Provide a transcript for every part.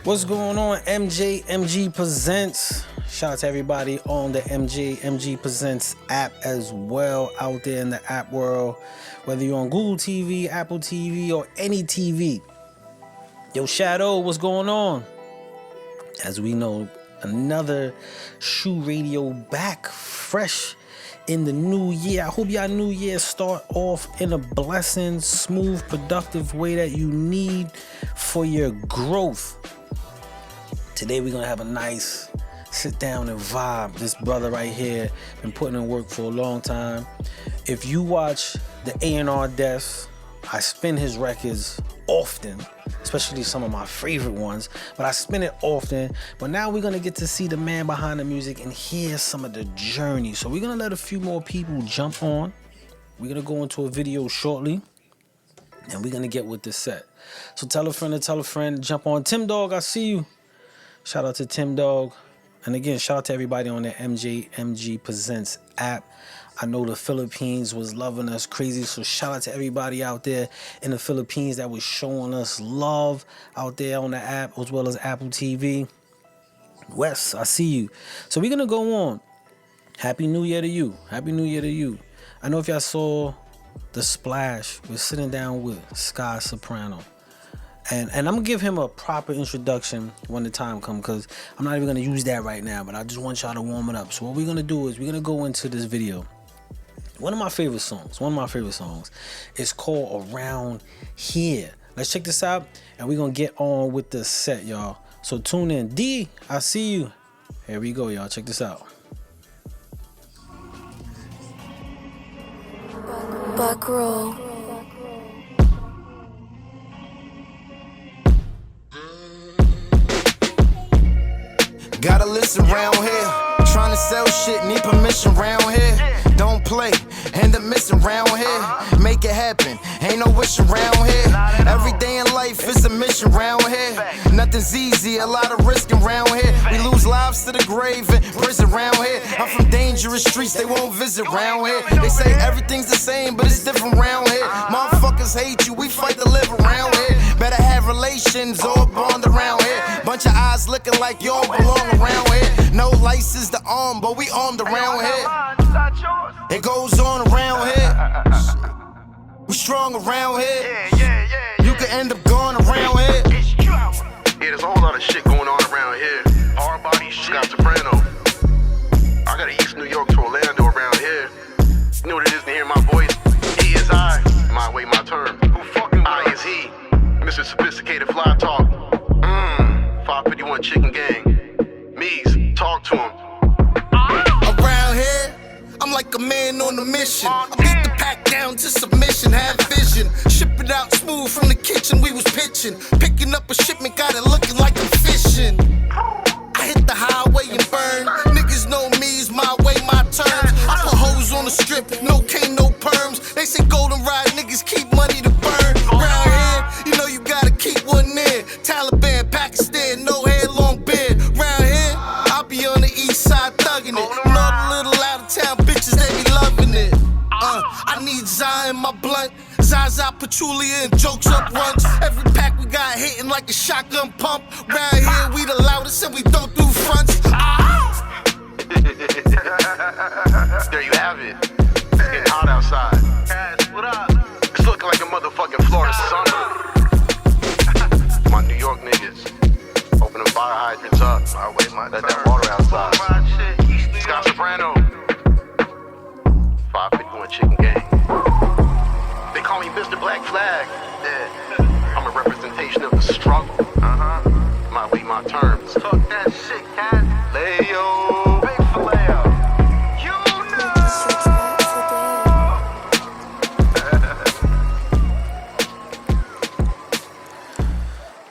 What's going on? MJMG Presents. Shout out to everybody on the MJMG Presents app as well, out there in the app world. Whether you're on Google TV, Apple TV, or any TV. Yo, Shadow, what's going on? As we know, another SHU Radio back fresh in the new year. I hope y'all new year start off in a blessing, smooth, productive way that you need for your growth. Today we're gonna have a nice sit down and vibe. This brother right here been putting in work for a long time. If you watch the A&R desk, I spin his records often, especially some of my favorite ones, but I spin it often. But now we're gonna get to see the man behind the music and hear some of the journey. So we're gonna let a few more people jump on. We're gonna go into a video shortly, and we're gonna get with the set. So tell a friend, jump on. Tim Dog, I see you. Shout out to Tim Dog. And again, shout out to everybody on the MJMG Presents app. I know the Philippines was loving us crazy, so shout out to everybody out there in the Philippines that was showing us love out there on the app, as well as Apple TV. Wes, I see you. So we're going to go on. Happy New Year to you. Happy New Year to you. I know if y'all saw the splash, we're sitting down with Sky Soprano. And I'm going to give him a proper introduction when the time comes, because I'm not even going to use that right now, but I just want y'all to warm it up. So what we're going to do is we're going to go into this video. One of my favorite songs is called Around Here. Let's check this out, and we're going to get on with the set, y'all. So tune in. D, I see you. Here we go, y'all. Check this out. Buck roll. Gotta listen round here. Trying to sell shit, need permission round here. Don't play, end up missing round here. Make it happen, ain't no wishing round here. Every day in life is a mission round here. Nothing's easy, a lot of risking round here. We lose lives to the grave in prison round here. I'm from dangerous streets, they won't visit round here. They say everything's the same, but it's different round here. Motherfuckers hate you, we fight to live around here. Better have relations or bond around here. Bunch of eyes looking like y'all belong around here. No license to arm, but we armed around here. It goes on around here. We strong around here. You can end up going around here. Yeah, there's a whole lot of shit going on around here. Hard body shit. Got Soprano. I got East New York to Orlando around here. You know what it is to hear my voice? He is I. My way, my term. Who fucking I is he. Mr. Sophisticated Fly Talk. 551 Chicken Gang. Mees, talk to him. Around here, I'm like a man on a mission. I beat the pack down to submission, have vision. Ship it out smooth from the kitchen, we was pitching. Picking up a shipment, got it looking like I'm fishing. I hit the highway and burn. Niggas know me's my way, my terms. I put hoes on the strip, no cane, no perms. They say golden ride, niggas keep money to burn. Around here, you know you gotta keep one near. Taliban, Pakistan, no hair, long beard. Round here, I'll be on the east side thugging it. And all the little out of town bitches, they be loving it. I need Zion in my blunt. Zaza, Patchouli, and jokes up runs. Every pack we got hitting like a shotgun pump. Round here, we the loudest and we don't do fronts. There you have it. It's getting hot outside. What up? It's looking like a motherfucking Florida summer. My New York niggas, open the fire hydrants up. Let that water outside. Scott Soprano, 551 Chicken Gang. They call me Mr. Black Flag. Yeah. I'm a representation of the struggle. My way, my terms. Talk that shit, cat. Leo, big Phileo. You know.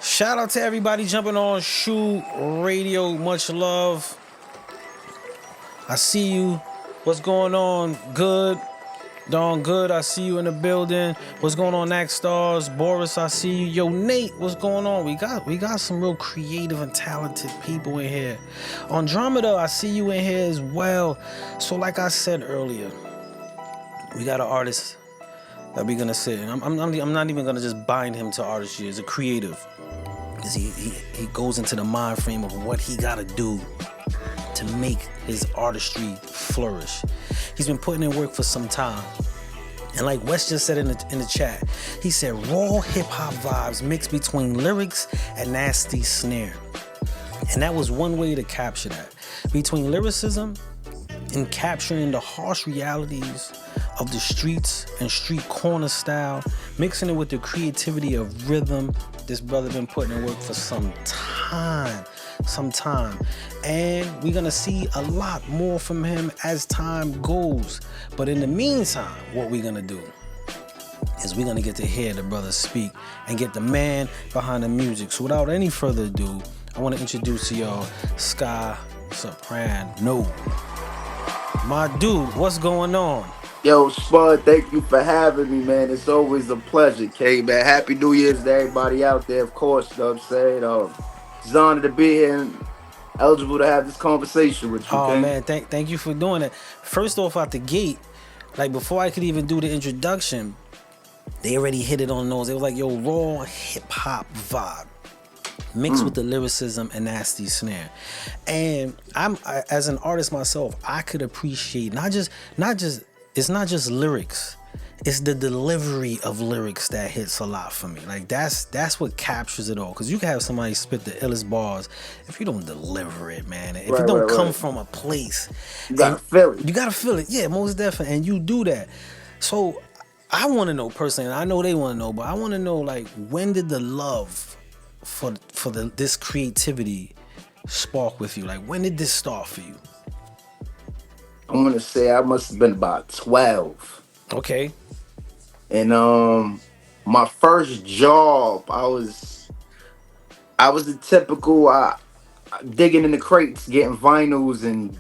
Shout out to everybody jumping on SHU Radio. Much love. I see you. What's going on? Good. Darn good. I see you in the building. What's going on, Act Stars? Boris, I see you. Yo, Nate, what's going on? We got some real creative and talented people in here. Andromeda, I see you in here as well. So like I said earlier, we got an artist that we're gonna sit. And I'm not even gonna just bind him to artistry. As a creative. Because he goes into the mind frame of what he got to do to make his artistry flourish. He's been putting in work for some time. And like Wes just said in the chat, he said raw hip hop vibes mixed between lyrics and nasty snare. And that was one way to capture that. Between lyricism and capturing the harsh realities of the streets and street corner style, mixing it with the creativity of rhythm. This brother been putting in work for some time. And we're gonna see a lot more from him as time goes. But in the meantime, what we're gonna do is we're gonna get to hear the brother speak and get the man behind the music. So without any further ado, I want to introduce to y'all Sky Soprano. My dude, what's going on? Yo, Spud, thank you for having me, man. It's always a pleasure, K, man. Happy New Year's to everybody out there, of course, you know what I'm saying? It's an honor to be here and eligible to have this conversation with you, Oh King. man, thank you for doing it. First off, out the gate, like before I could even do the introduction, they already hit it on those. They was like, yo, raw hip hop vibe mixed with the lyricism and nasty snare. And as an artist myself, I could appreciate not just it's not just lyrics, it's the delivery of lyrics that hits a lot for me. Like that's what captures it all. Cause you can have somebody spit the illest bars, if you don't deliver it, man, if it Right, don't right, come right. from a place, You gotta feel it. you gotta feel it. Yeah, most definitely. And you do that. So I want to know personally, and I know they want to know, but I want to know, like, when did the love for this creativity spark with you? Like, when did this start for you? I want to say I must have been about 12. Okay. And my first job, I was a typical digging in the crates, getting vinyls and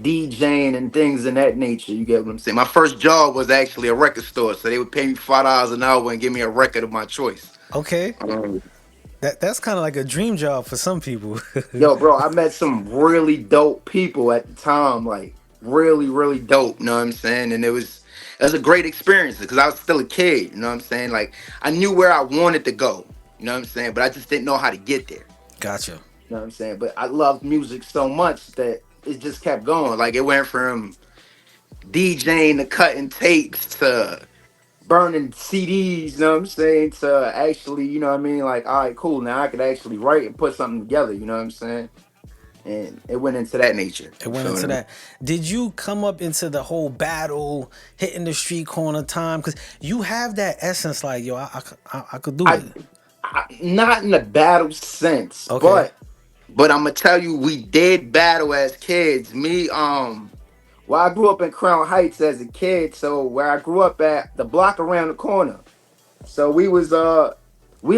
DJing and things in that nature. You get what I'm saying? My first job was actually a record store, so they would pay me $5 an hour and give me a record of my choice. Okay. Um, That's kind of like a dream job for some people. Yo, bro, I met some really dope people at the time, like really, really dope. You know what I'm saying? And it was a great experience because I was still a kid. You know what I'm saying? Like I knew where I wanted to go. You know what I'm saying? But I just didn't know how to get there. Gotcha. You know what I'm saying? But I loved music so much that it just kept going. Like it went from DJing to cutting tapes to burning CDs, you know what I'm saying, to actually, you know what I mean, like, all right, cool, now I could actually write and put something together, you know what I'm saying? And it went into that nature. It You went feel what into I mean? that. Did you come up into the whole battle, hitting the street corner time? Because you have that essence, like, yo, I could do I, it. not in the battle sense, Okay. but I'm gonna tell you, we did battle as kids. Well, I grew up in Crown Heights as a kid, so where I grew up at, the block around the corner. So we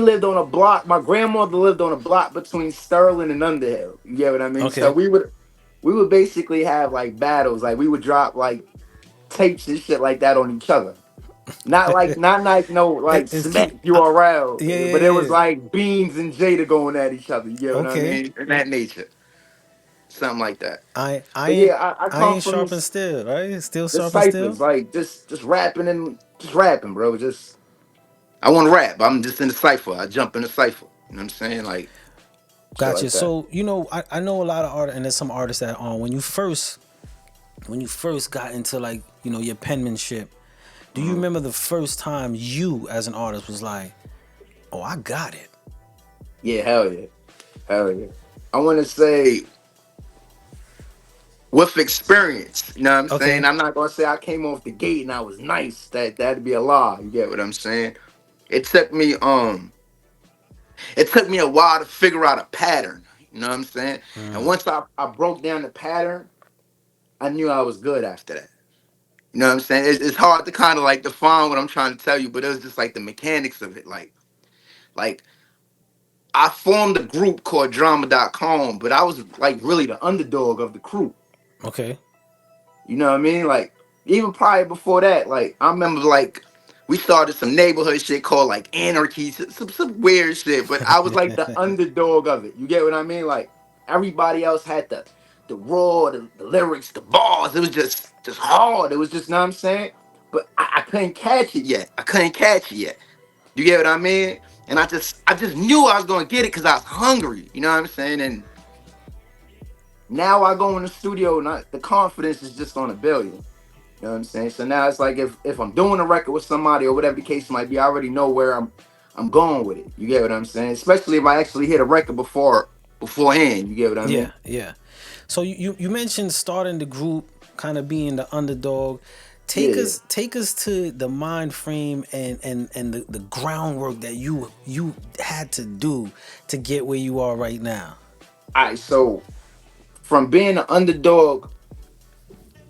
lived on a block. My grandmother lived on a block between Sterling and Underhill. You get what I mean? So Okay. we would basically have like battles. Like we would drop like tapes and shit like that on each other. Not like no like It's keep. smack you around. Yeah, But it yeah, was yeah. like Beans and Jada going at each other. You get what I Okay. mean? In that nature. Something like that. I But ain't yeah, I I come ain't from sharp and still, right? Still the sharp and still. ciphers, like just rapping and just rapping, bro. Just I want to rap. I'm just in the cipher. I jump in the cipher. You know what I'm saying? Like shit Gotcha. like that. So I know a lot of artists, and there's some artists that when you first got into, like, your penmanship. Do you Mhm. remember the first time you as an artist was like, oh, I got it? Yeah, hell yeah. Hell yeah. I want to say with experience, you know what I'm saying? Okay. I'm not going to say I came off the gate and I was nice. That'd be a lie. You get what I'm saying? It took me it took me a while to figure out a pattern. You know what I'm saying? And Mm, once I broke down the pattern, I knew I was good after that. You know what I'm saying? It's hard to kind of like define what I'm trying to tell you, but it was just like the mechanics of it. Like I formed a group called drama.com, but I was like really the underdog of the crew. okay. You know what I mean? Like even prior before that, like I remember like we started some neighborhood shit called like anarchy, some weird shit. But I was like the underdog of it. You get what I mean? Like everybody else had the raw, the lyrics, the bars. It was just hard. It was just, know what I'm saying? But I couldn't catch it yet. I couldn't catch it yet. You get what I mean? And I just knew I was gonna get it because I was hungry. You know what I'm saying? And now I go in the studio and the confidence is just on a billion. You know what I'm saying? So now it's like if I'm doing a record with somebody or whatever the case might be, I already know where I'm going with it. You get what I'm saying? Especially if I actually hit a record beforehand. You get what I Yeah, mean? yeah. So you mentioned starting the group, kind of being the underdog. Yeah. Take us to the mind frame and the groundwork that you had to do to get where you are right now. All right. So from being an underdog,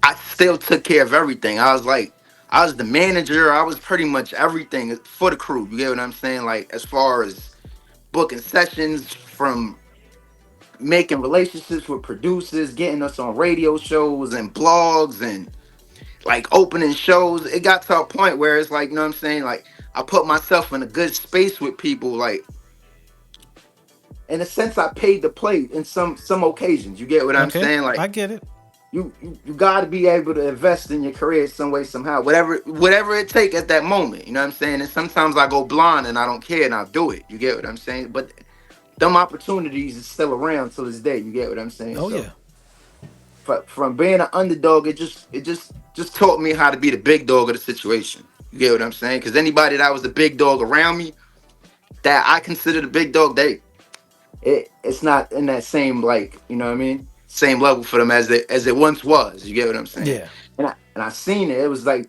I still took care of everything. I was the manager. I was pretty much everything for the crew. You get what I'm saying? Like as far as booking sessions, from making relationships with producers, getting us on radio shows and blogs and like opening shows. It got to a point where it's like, you know what I'm saying? Like I put myself in a good space with people. Like in a sense, I paid to play in some occasions. You get what I'm Okay, saying? I Like get it. you got to be able to invest in your career some way somehow. Whatever it take at that moment. You know what I'm saying? And sometimes I go blind and I don't care and I'll do it. You get what I'm saying? But them opportunities is still around to this day. You get what I'm saying? Oh So yeah, from being an underdog, it just taught me how to be the big dog of the situation. You get what I'm saying? Because anybody that was the big dog around me, that I consider the big dog, it's not in that same, like, you know what I mean, same level for them as it once was. You get what I'm saying? yeah. And I seen it. It was like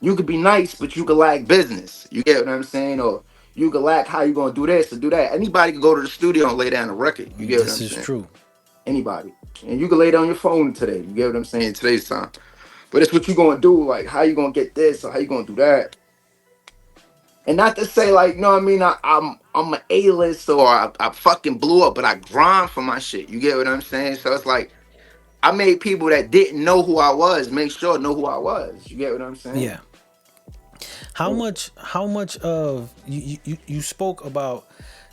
you could be nice, but you could lack business. You get what I'm saying? Or you could lack how you gonna do this or do that. Anybody could go to the studio and lay down a record. You get what This I'm is saying? true. Anybody. And you can lay down your phone today. You get what I'm saying? Today's time. But it's what you gonna do, like how you gonna get this or how you gonna do that. And not to say like, you know what I mean, I'm an A-list or I fucking blew up, but I grind for my shit. You get what I'm saying? So it's like I made people that didn't know who I was make sure know who I was. You get what I'm saying? Yeah. How much of you spoke about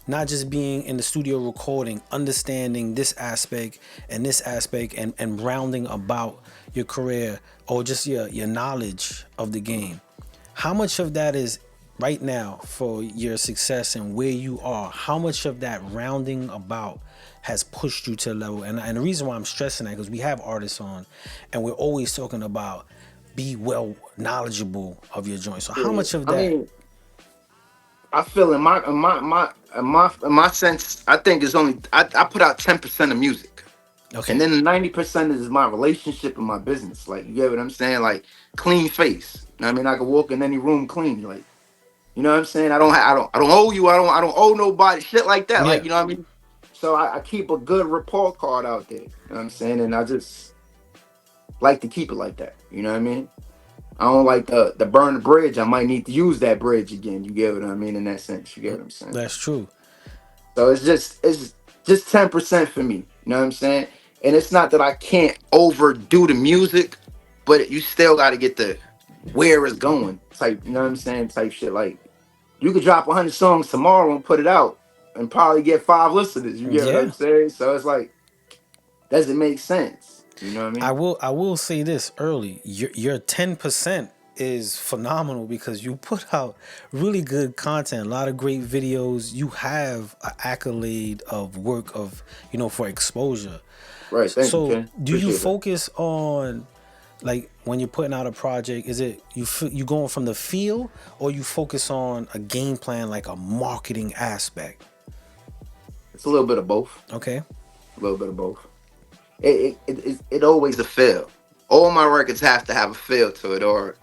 not just being in the studio recording, understanding this aspect and rounding about your career or just your knowledge of the game. How much of that is right now for your success and where you are? How much of that rounding about has pushed you to a level? And the reason why I'm stressing that because we have artists on and we're always talking about be well knowledgeable of your joint. So how Yeah. much of I that? mean, I feel in my sense, I think it's only I put out 10% of music. And Okay. then 90% is my relationship and my business. Like, you get what I'm saying? Like, clean face. You know what I mean? I can walk in any room clean. Like, you know what I'm saying? I don't owe you. I don't owe nobody. Shit like that. Like, Yeah. you know what I mean? So I keep a good report card out there. You know what I'm saying? And I just like to keep it like that. You know what I mean? I don't like the burn the bridge. I might need to use that bridge again. You get what I mean in that sense. You get what I'm saying? That's true. So it's just 10% for me. You know what I'm saying? And it's not that I can't overdo the music, but you still got to get the where it's going type. You know what I'm saying? Type shit. Like you could drop 100 songs tomorrow and put it out and probably get 5 listeners. You get what I'm Yeah. saying? So it's like, does it make sense? You know what I I mean? will I will say this early. Your 10% is phenomenal because you put out really good content, a lot of great videos. You have an accolade of work of, for exposure. Right. Thank you, So, Ken. do you Appreciate that. focus on like when you're putting out a project, is it you going from the feel or you focus on a game plan like a marketing aspect? It's a little bit of both. Okay. A little bit of both. It always a feel. All my records have to have a feel to it, or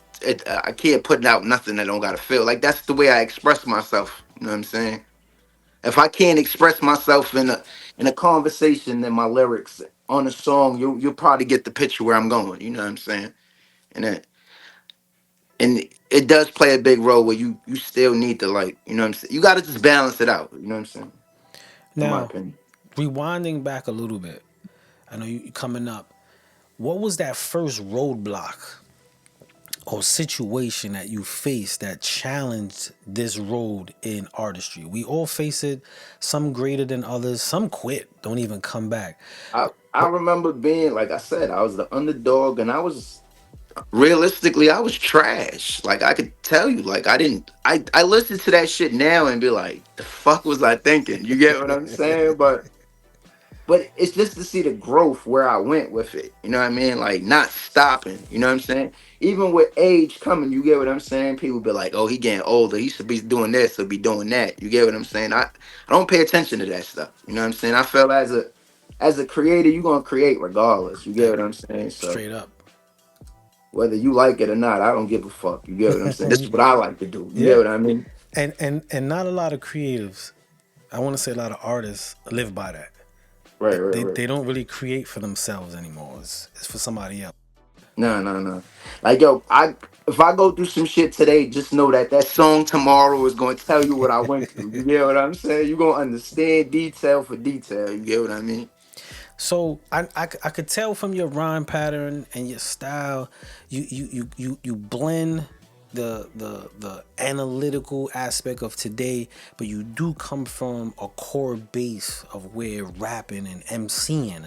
I can't put out nothing that don't got a feel. Like that's the way I express myself. You know what I'm saying? If I can't express myself in a conversation in my lyrics on a song, you'll probably get the picture where I'm going. You know what I'm saying? And it does play a big role where you still need to, like, you know what I'm saying. You got to just balance it out. You know what I'm saying? In my Now, opinion. rewinding back a little bit. I know you coming up. What was that first roadblock or situation that you faced that challenged this road in artistry? We all face it, some greater than others, some quit, don't even come back. I But remember being, like I said, I was the underdog, and I was realistically, I was trash. Like I could tell you, like I listen to that shit now and be like, the fuck was I thinking? You get what I'm saying? But it's just to see the growth where I went with it. You know what I mean? Like not stopping. You know what I'm saying? Even with age coming, you get what I'm saying? People be like, oh, he getting older. He should be doing this or be doing that. You get what I'm saying? I don't pay attention to that stuff. You know what I'm saying? I feel as a creator, you're gonna create regardless. You get That what I'm saying? So straight up. whether you like it or not, I don't give a fuck. You get what I'm saying? This is what I like to do. You get Yeah. what I mean? And not a lot of creatives, I want to say a lot of artists live by that. Right, They, right, they, right. they don't really create for themselves anymore. It's for somebody else. No, no, no. Like yo, I if I go through some shit today, just know that that song tomorrow is going to tell you what I went through. You get what I'm saying? You're gonna understand detail for detail. You get what I mean? So I could tell from your rhyme pattern and your style, you blend the analytical aspect of today, but you do come from a core base of where rapping and MCing,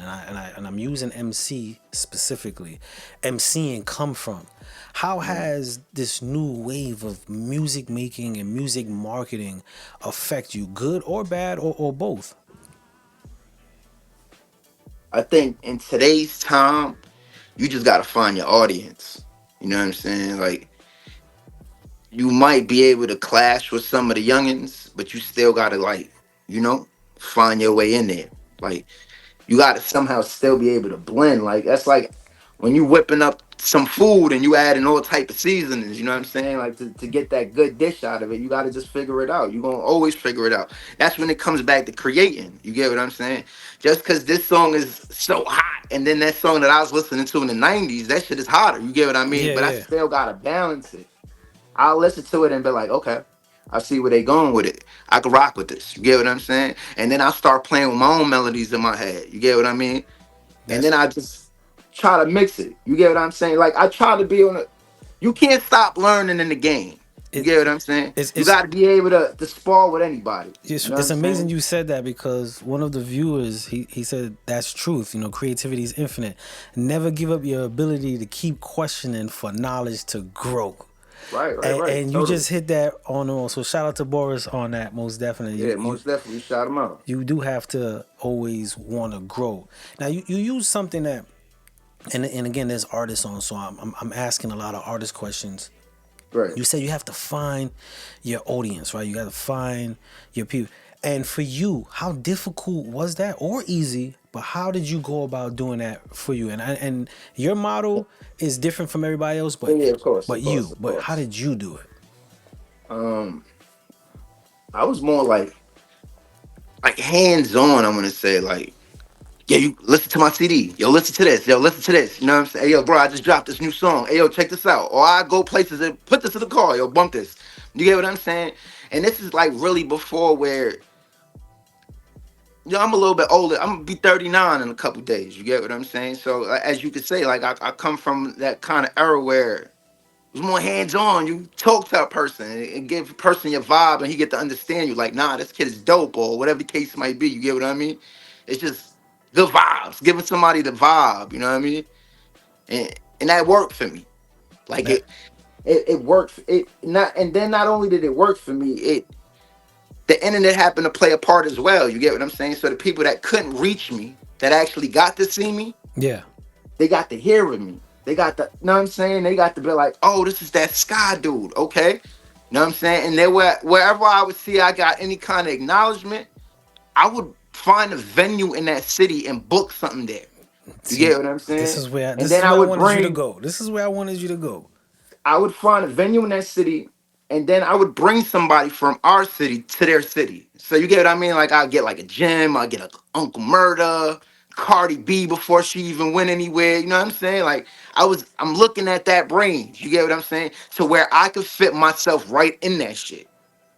and I'm using MC specifically, MCing come from. How has this new wave of music making and music marketing affect you, good or bad, or both? I think in today's time, you just gotta find your audience. You know what I'm saying? Like you might be able to clash with some of the youngins, but you still gotta like, you know, find your way in there. Like you got to somehow still be able to blend. Like that's like when you whipping up some food and you adding all type of seasonings. You know what I'm saying? Like to get that good dish out of it, you got to just figure it out. You're gonna always figure it out. That's when it comes back to creating. You get what I'm saying? Just because this song is so hot, and then that song that I was listening to in the '90s, that shit is hotter. You get what I mean? Yeah, But I yeah. still gotta balance it. I'll listen to it and be like, okay, I see where they going with it. I can rock with this. You get what I'm saying? And then I start playing with my own melodies in my head. You get what I mean? And then That's I just try to mix it. You get what I'm saying? Like I try to be on a. You can't stop learning in the game. You it. get what I'm saying? It's You it's got to be able to spar with anybody. You know what it's I'm amazing saying? you said that, because one of the viewers, he said that's truth. Creativity is infinite. Never give up your ability to keep questioning for knowledge to grow. Right, right, right. And you Totally. just hit that on all. So shout out to Boris on that. Most definitely. Yeah, You most definitely shout them out. you do have to always want to grow. Now you use something that, and again, there's artists on, so I'm asking a lot of artist questions. Right. You said you have to find your audience, right? You got to find your people. And for you, how difficult was that, or easy? But how did you go about doing that for you? And your model is different from everybody else, Yeah, yeah, of course, of course, of but how course. did you do it? Um, I was more like hands on. I'm gonna say like. Yeah, you listen to my CD. Yo, listen to this. Yo, listen to this. You know what I'm saying? Hey, yo, bro, I just dropped this new song. Hey, yo, check this out. Or I go places and put this in the car. Yo, bump this. You get what I'm saying? And this is like really before where, I'm a little bit older. I'm gonna be 39 in a couple days. You get what I'm saying? So, as you could say, like I come from that kind of era where it was more hands on. You talk to a person and give a person your vibe, and he get to understand you. Like, nah, this kid is dope, or whatever the case might be. You get what I mean? It's just good vibes, giving somebody the vibe. You know what I mean? And that worked for me. Like That it worked. It not and then not only did it work for me, the internet happened to play a part as well. You get what I'm saying? So the people that couldn't reach me, that actually got to see me, yeah, they got to hear of me. They got to, know what I'm saying? They got to be like, oh, this is that Sky dude. Okay. Know what I'm saying? And they were wherever I would see I got any kind of acknowledgement, I would find a venue in that city and book something there. You see, get what I'm this saying? is where And this then is I where I would wanted you to bring go. This is where I wanted you to go. I would find a venue in that city, and then I would bring somebody from our city to their city. So you get what I mean? Like I'll get like a Jim, I'll get a Uncle Murda, Cardi B before she even went anywhere. You know what I'm saying? Like I'm looking at that range. You get what I'm saying? To where I could fit myself right in that shit.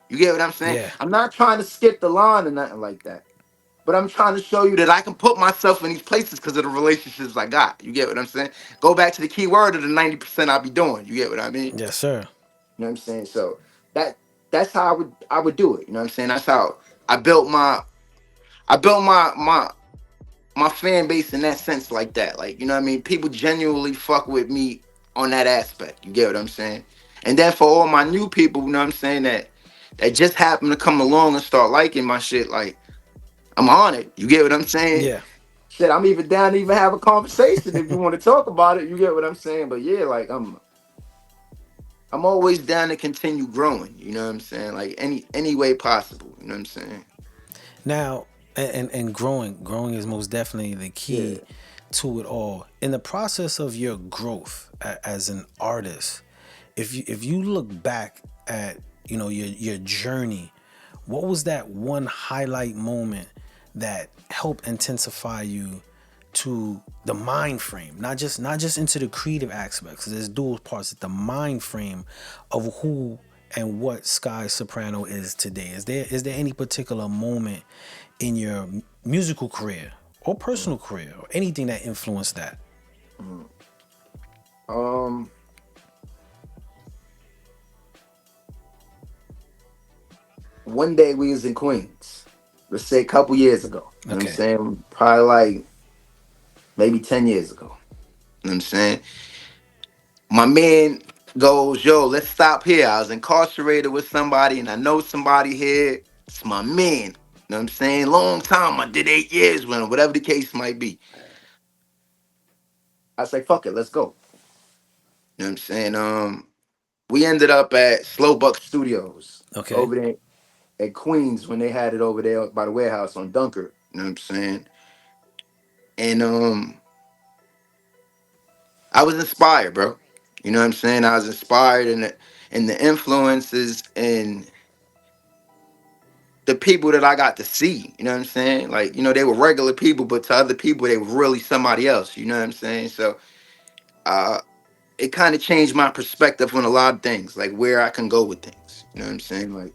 You get what I'm saying? Yeah, I'm not trying to skip the line or nothing like that. But I'm trying to show you that I can put myself in these places because of the relationships I got. You get what I'm saying? Go back to the key word of the 90% I'll be doing. You get what I mean? yes, sir. You know what I'm saying? So that that's how I would do it. You know what I'm saying? That's how I built my fan base in that sense like that. Like, you know what I mean? People genuinely fuck with me on that aspect. You get what I'm saying? And then for all my new people, you know what I'm saying, that just happen to come along and start liking my shit, like I'm on it. You get what I'm saying? Yeah. Shit, I'm even down to even have a conversation if you want to talk about it. You get what I'm saying? But yeah, like I'm always down to continue growing. You know what I'm saying? Like any way possible. You know what I'm saying? Now, and growing is most definitely the Yeah. key to it all. In the process of your growth as an artist, if you look back at your journey, what was that one highlight moment that helped intensify you to the mind frame, not just into the creative aspects, 'cause there's dual parts, the mind frame of who and what Sky Soprano is today. Is there any particular moment in your musical career or personal career or anything that influenced that? Mm. Um, One day we was in Queens. Let's say a couple years ago. You know what I'm Okay. saying? Probably like maybe 10 years ago. You know what I'm saying? My man goes, yo, let's stop here. I was incarcerated with somebody and I know somebody here. It's my man. You know what I'm saying? Long time. I did 8 years with him, whatever the case might be. I say, fuck it, let's go. You know what I'm saying? We ended up at Slowbuck Studios Okay. over there at Queens when they had it over there by the warehouse on Dunker. You know what I'm saying? And I was inspired, bro. You know what I'm saying? I was inspired in the influences and the people that I got to see. You know what I'm saying? Like, they were regular people, but to other people, they were really somebody else. You know what I'm saying? So uh it kind of changed my perspective on a lot of things, like where I can go with things. You know what I'm saying? Like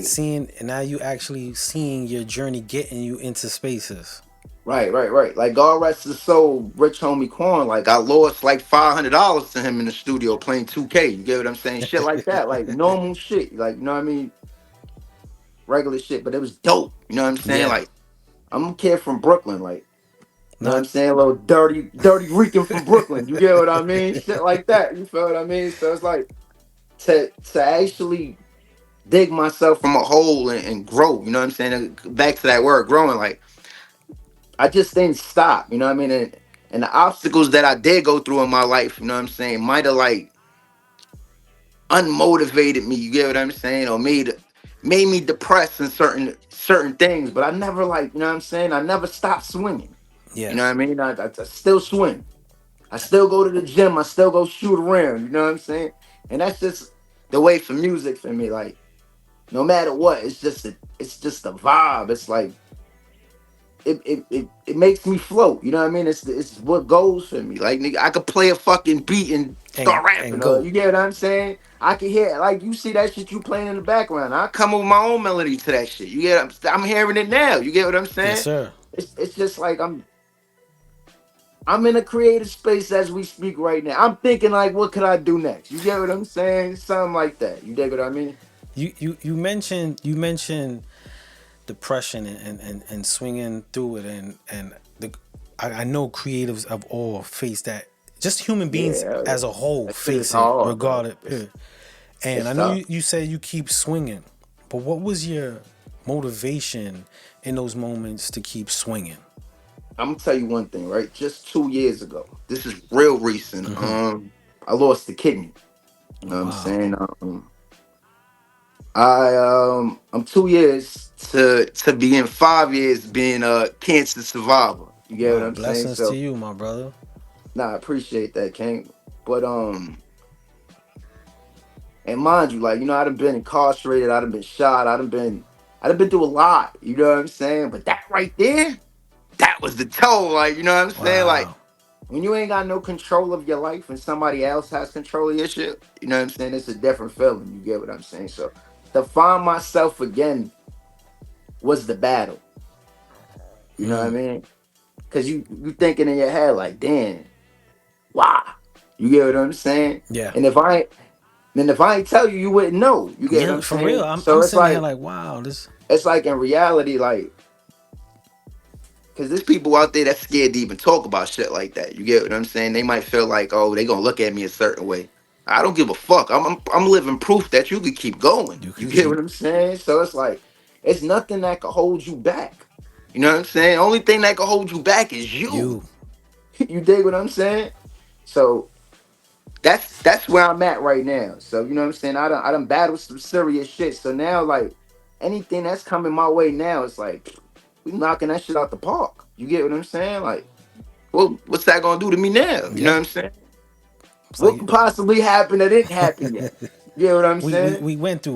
Seeing, and now you actually seeing your journey getting you into spaces. right. Like God rest his soul, rich homie Quan. Like I lost like $500 to him in the studio playing 2K. You get what I'm saying? Shit like that, like normal shit. Like you know what I mean? Regular shit, but it was dope. You know what I'm saying? Yeah. Like I'm a kid from Brooklyn. Like you know what I'm Not. saying? A little dirty Rican from Brooklyn. You get what I mean? Shit like that. You feel what I mean? So it's like to actually dig myself from a hole and grow. You know what I'm saying? And back to that word, growing. Like I just didn't stop. You know what I mean? And the obstacles that I did go through in my life, you know what I'm saying, might have like unmotivated me. You get what I'm saying? Or made me depressed in certain things. But I never like, you know what I'm saying? I never stopped swinging. You Yeah. know what I mean? I still swing. I still go to the gym. I still go shoot around. You know what I'm saying? And that's just the way for music for me. Like no matter what, it's just a vibe. It's like it makes me float. You know what I mean? It's what goes for me. Like nigga, I could play a fucking beat and and start and rapping. go. You get what I'm saying? I can hear like you see that shit you playing in the background. I come up with my own melody to that shit. You get? I'm hearing it now. You get what I'm Yes, saying? sir. It's just like I'm in a creative space as we speak right now. I'm thinking like, what could I do next? You get what I'm saying? Something like that. You dig what I mean? You mentioned depression and swinging through it, and I know creatives of all face that. Just human beings Yeah, as a whole that shit is face it, hard, bro. regardless. Period. And It's I know tough. you said you keep swinging, but what was your motivation in those moments to keep swinging? I'm gonna tell you one thing, right? Just 2 years ago, this is real recent. I lost a kidney. You know what I'm Wow. saying? I'm 2 years to be in 5 years being a cancer survivor. You get what Wow. I'm saying? Blessings to So, you, my brother. nah, I appreciate that, King. But and mind you, like I'd have been incarcerated, I'd have been shot, I'd have been through a lot. You know what I'm saying? But that right there, that was the toll. Like you know what I'm saying? Like Wow. when you ain't got no control of your life and somebody else has control of your shit, you know what I'm saying? It's a different feeling. You get what I'm saying? So to find myself again was the battle. You know what I mean? Cause you thinking in your head like, damn, why? You get what I'm saying? Yeah. And if I ain't tell you, you wouldn't know. You get what Yeah, I'm for real. saying? I'm So I'm sitting here like, wow, this. it's like in reality, like, Because there's people out there that's scared to even talk about shit like that. You get what I'm saying? They might feel like, oh, they gonna look at me a certain way. I don't give a fuck. I'm living proof that you could keep going. You You could get keep what I'm saying? So it's like, it's nothing that could hold you back. You know what I'm saying? Only thing that could hold you back is you. you. You dig what I'm saying? So that's where I'm at right now. So you know what I'm saying? I done battled some serious shit. So now like anything that's coming my way now, it's like we knocking that shit out the park. You get what I'm saying? Like, well, what's that gonna do to me now? You know Yeah. what I'm saying? It's What like could possibly happen that didn't happen yet? You get what I'm saying? we went through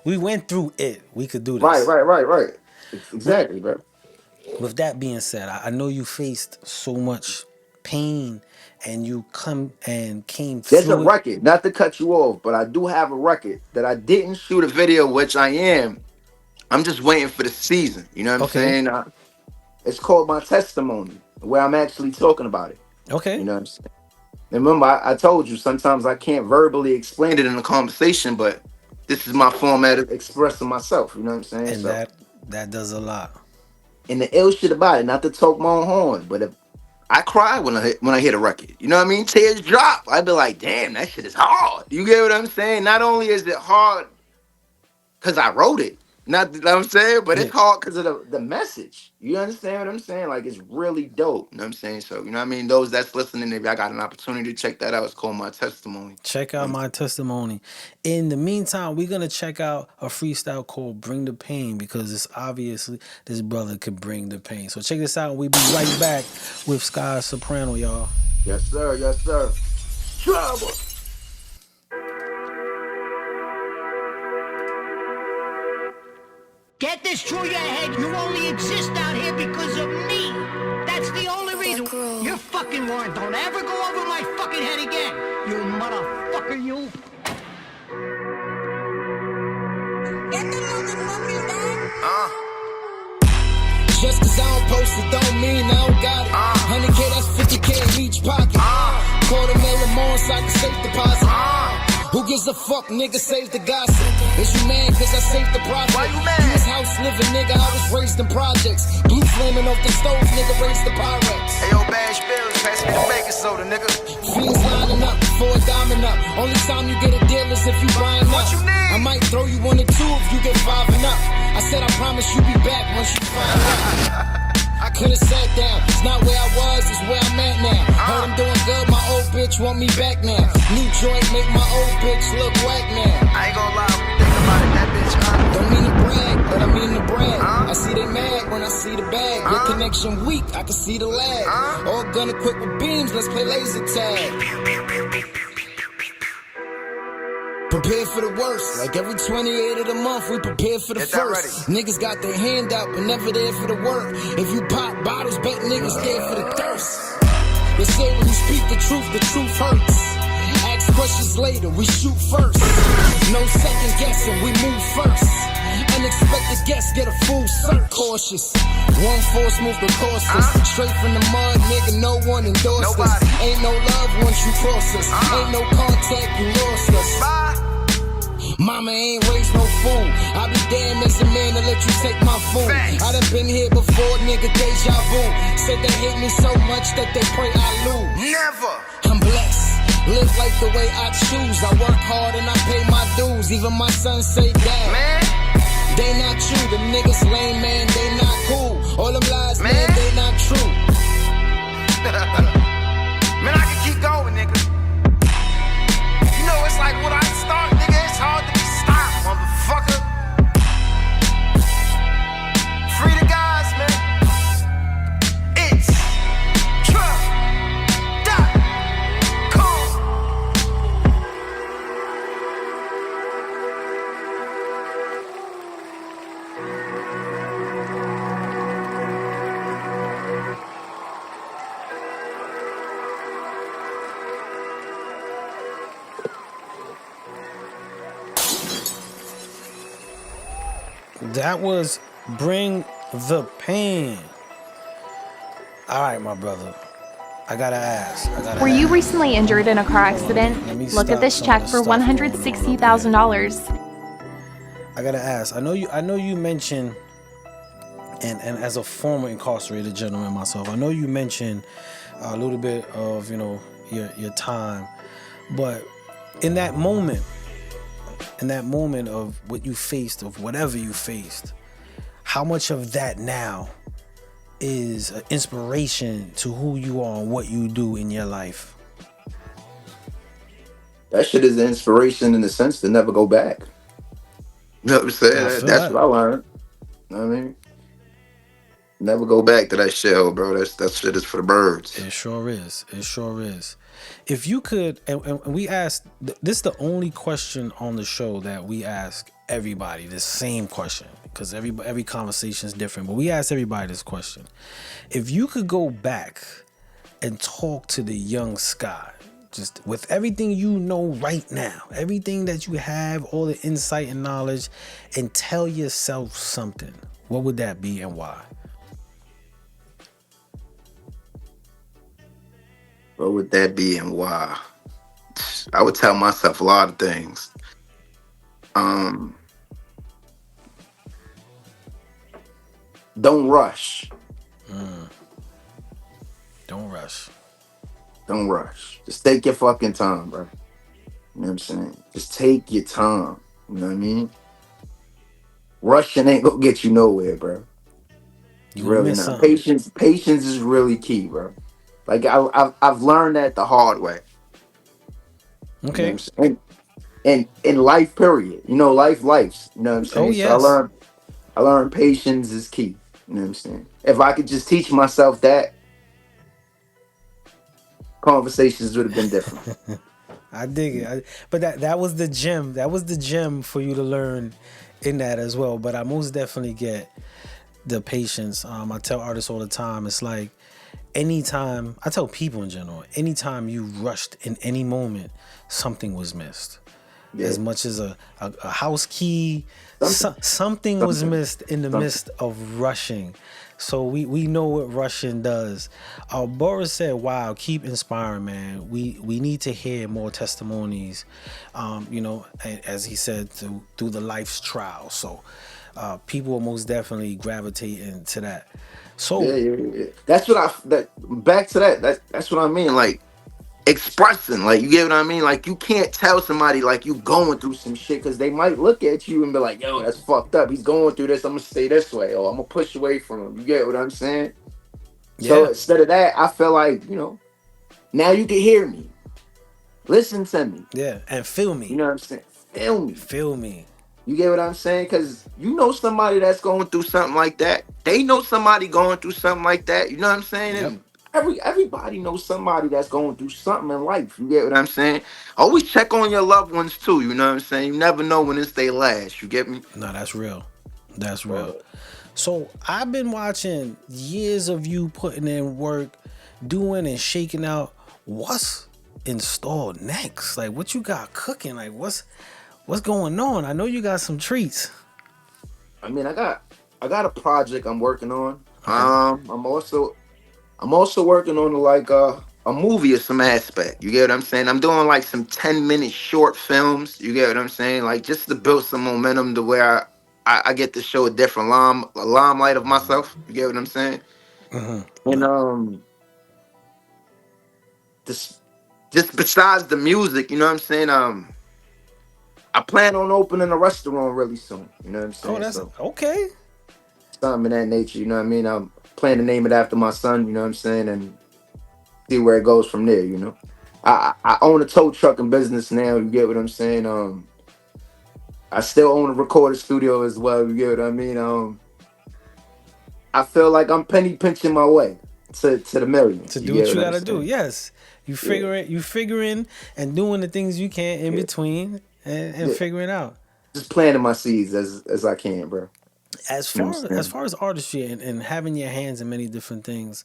we went through it. We could do Right, this. right, right, right. With Exactly, bro. with that being said, I know you faced so much pain and you come and came There's a through it. record, not to cut you off, but I do have a record that I didn't shoot a video, which I am. I'm just waiting for the season. You know what I'm Okay. saying? It's called My Testimony, where I'm actually talking about it. Okay. You know what I'm saying? And remember, I told you sometimes I can't verbally explain it in a conversation, but this is my format of expressing myself. You know what I'm saying? And So, that does a lot. and the ill shit about it, not to talk my own horn, but if I cry when I hit a record. You know what I mean? Tears drop. I'd be like, damn, that shit is hard. You get what I'm saying? Not only is it hard because I wrote it. Not that I'm saying, but Yeah. it's hard because of the message. You understand what I'm saying? Like it's really dope. You know what I'm saying? So, you know what I mean? Those that's listening, if I got an opportunity to check that out, it's called My Testimony. Check out My Testimony. In the meantime, we're gonna check out a freestyle called Bring the Pain because it's obviously this brother could bring the pain. So check this out. We'll be right back with Sky Soprano, y'all. Yes, sir. Yes, sir. Trouble. Get this through your head. You only exist out here because of me. That's the only reason. Girl. Your fucking warrant don't ever go over my fucking head again. You motherfucker, you. Get the motherfuckers back. Just cause I don't post it don't mean I don't got it. 100K, that's 50K in each pocket. $250,000 more so I can safe deposit. Who gives a fuck, nigga, save the gossip. Is you mad cause I saved the profit? Why you mad? You was house living, nigga, I was raised in projects. Blue flaming off the stove, nigga, raised the Pyrex. Hey, yo, Bash Bills, pass me the baking soda, nigga. Fiends lining up for a diamond up. Only time you get a deal is if you buying up. What you need? I might throw you on the two if you get 5 and up. I said I promise you be back once you find out. I could've sat down. It's not where I was, it's where I'm at now. Heard I'm doing good, my old bitch want me back now. New joint make my old bitch look whack now. I ain't gonna lie, when you think about it, that bitch, Don't mean to brag, but I mean to brag. I see they mad when I see the bag. Your connection weak, I can see the lag. All gun equipped with beams, let's play laser tag. Prepare for the worst. Like every 28th of the month, we prepare for the Get that first. Niggas got their hand out, but never there for the work. If you pop bottles, bet niggas there for the thirst. They say when you speak the truth hurts. Ask questions later, we shoot first. No second guessing, we move first. Unexpected guests get a full search. Cautious. One force move the cautious. Straight from the mud, nigga, no one endorsed us. Ain't no love once you cross us. Ain't no contact, you lost us. Mama ain't raised no fool. I be damn as a man to let you take my food. I done been here before, nigga, deja vu. Said they hate me so much that they pray I lose. Never. I'm blessed. Live like the way I choose. I work hard and I pay my dues. Even my son say, Dad, Man, they not you. The niggas lame, man, they not cool. All them lies, man, they not true. man, I can keep going, nigga. You know, it's like when I start, nigga, it's hard to be stopped, motherfucker. Free the guys, man. It's Truck.com. That was Bring the Pain. All right, my brother. I gotta ask. Were you recently injured in a car accident? Let me Look stop at this some check of the for stuff going on up $160,000. I gotta ask. I know you mentioned And as a former incarcerated gentleman myself, I know you mentioned a little bit of your time, but in that moment, of what you faced, of whatever you faced, how much of that now is an inspiration to who you are and what you do in your life? That shit is an inspiration in the sense to never go back. You know what I'm saying? I feel That's that. what I learned. You know what I mean? Never go back to that shell, bro. That shit is for the birds. It sure is. It sure is. If you could, and we asked, this is the only question on the show that we ask everybody the same question, because every conversation is different. But we ask everybody this question: if you could go back and talk to the young Sky, just with everything you know right now, everything that you have, all the insight and knowledge, and tell yourself something, what would that be and why? What would that be and why? I would tell myself a lot of things. Um, don't rush. Don't rush. Don't rush. Just take your fucking time, bro. You know what I'm saying? Just take your time. You know what I mean? Rushing ain't gonna get you nowhere, bro. You gonna Really miss not. something. Patience is really key, bro. Like I've learned that the hard way. You know what Okay. I'm saying? And in life, period. You know, lives. You know what I'm Oh saying? So yes. I learned patience is key. You know what I'm saying? If I could just teach myself that, conversations would have been different. I dig it. But that was the gem. That was the gem for you to learn in that as well. But I most definitely get the patience. I tell artists all the time, it's like anytime, I tell people in general, anytime you rushed in any moment, something was missed. Yeah. As much as a house key, Something. something was Something. missed in the Something. midst of rushing. So we know what rushing does. Boris said, "Wow, keep inspiring, man. We need to hear more testimonies." As he said, through the life's trial. So people will most definitely gravitate into that. Yeah, So yeah, yeah. That's what that back to that. That's what I mean. Like expressing, like you get what I mean. Like you can't tell somebody like you going through some shit because they might look at you and be like, "Yo, that's fucked up. He's going through this. I'm gonna stay this way, or I'm gonna push away from him." You get what I'm saying? So yeah, instead of that, I feel like now you can hear me, listen to me. yeah, and feel You me, know what I'm saying? Feel me. feel me. You get what I'm saying? Because you know somebody that's going through something like that. They know somebody going through something like that. You know what I'm saying? Yep. And everybody knows somebody that's going through something in life. You get what I'm saying? Always check on your loved ones too. You know what I'm saying? You never know when it's their last. You get me? No, that's real. That's real. Word. So I've been watching years of you putting in work, doing and shaking out. What's installed next? Like what you got cooking? Like what's going on? I know you got some treats. I mean, I got a project I'm working on. Okay. I'm also working on like a movie of some aspect. You get what I'm saying? I'm doing like some 10-minute short films. You get what I'm saying? Like just to build some momentum to where I get to show a different limelight of myself. You get what I'm saying? And just just besides the music, you know what I'm saying? I plan on opening a restaurant really soon. You know what I'm Oh, saying? that's So okay. something in that nature. You know what I mean? I'm planning to name it after my son. You know what I'm saying? And see where it goes from there. I own a tow trucking business now. You get what I'm saying? I still own a recording studio as well. You get what I mean? I feel like I'm penny pinching my way to the millions. To You do get what what you I'm gotta do. saying? Yes. Yeah, You figuring and doing the things you can in yeah, between and yeah. figuring out. Just planting my seeds as I can, bro. As You know what far I'm as saying? far as artistry and having your hands in many different things,